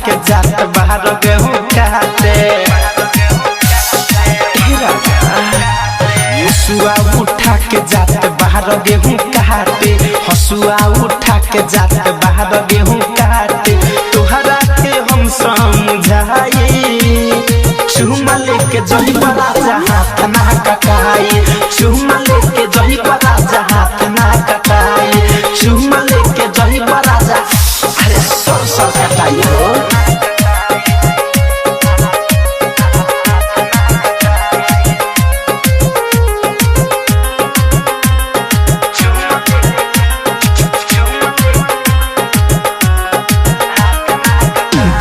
के जात बाहर गेहूं काटे। हसुआ उठा के जात बाहर गेहूं काटे, हसुआ उठा के जात बाहर गेहूं काटे। तोहरा के हम समझाई, चुमा लेके जही बड़ा हाथ ना कटाई, चुमा लेके जही बड़ा हाथ ना कटाई, चुमा लेके जही बड़ा अरे सर कटाई हो।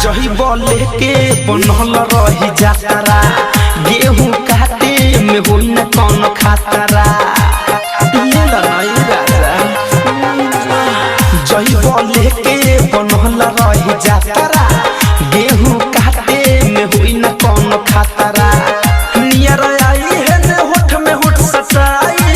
जही बोले के बनल रही जातरा, गेहूं काटे में होई न कौन खातरा। जही बोले के बनल रही जातरा, गेहूं काटे में होई न कौन खातरा। नियर आई है ने होठ में होठ सटाई,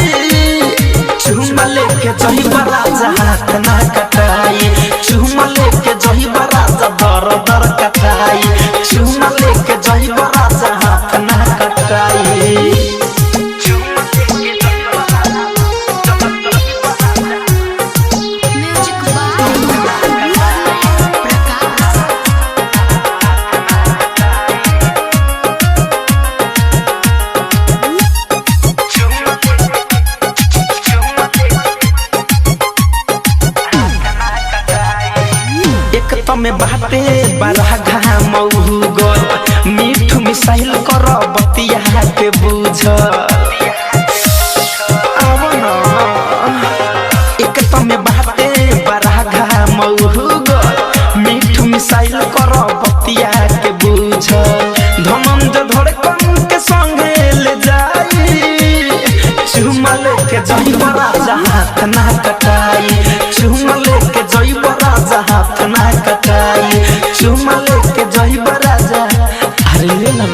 चुमा लेके जही बड़ा हाथ ना कटाई, चुमा लेके जही बड़ा दर दर कटाई, चुमा लेके जही बड़ा हाथ ना कटाई। में बाटे बड़ा घाम गल, मीठ मिसाइल कर बतिया के बुझ। एक में बाटे बड़ा घाम गल, मीठ मिसाइल कर बतिया के बुझ। धनंजय धड़कन के संगे ले जाई, चुमा लेके जही बड़ा हाथ ना कटाई, चुमा लेके जही बड़ा हाथ ना कटाई, चुमा लेके जही बड़ा अरे ले ना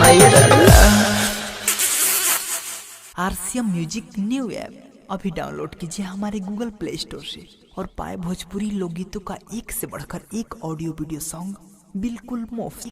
RCM म्यूजिक न्यू ऐप अभी डाउनलोड कीजिए हमारे गूगल प्ले स्टोर से और पाए भोजपुरी लोकगीतों का एक से बढ़कर एक ऑडियो वीडियो सॉन्ग बिल्कुल मुफ्त।